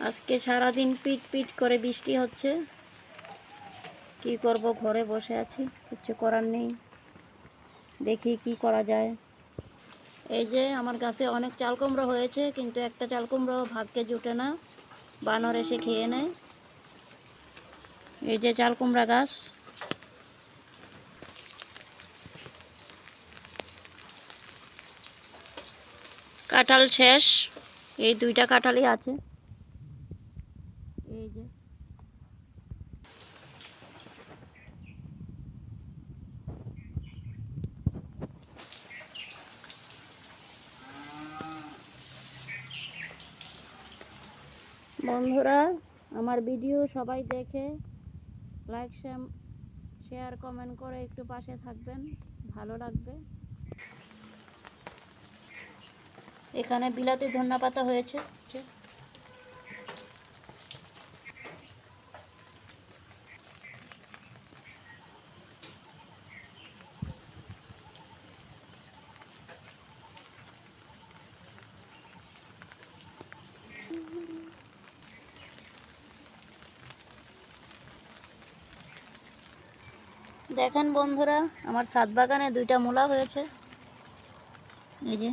আজকে সারা দিন পিট পিট করে বৃষ্টি হচ্ছে। কি করব, ঘরে বসে আছি, কিছু করার নেই। দেখি কি করা যায়। এই যে আমার গাছে অনেক চাল কুমড়ো হয়েছে, কিন্তু একটা চাল কুমড়ো ভাগ্যে জুটে না, বানর এসে খেয়ে নেয়। এই যে চাল কুমড়া গাছ। কাঁঠাল শেষ, এই দুইটা কাঁঠালই আছে। এই যে বন্ধুরা, আমার ভিডিও সবাই দেখে লাইক শেয়ার কমেন্ট করে একটু পাশে থাকবেন, ভালো লাগবে। এখানে বিলাতি ধনেপাতা হয়েছে। দেখেন বন্ধুরা, আমার ছাদ বাগানে দুইটা মূলা হয়েছে। এই যে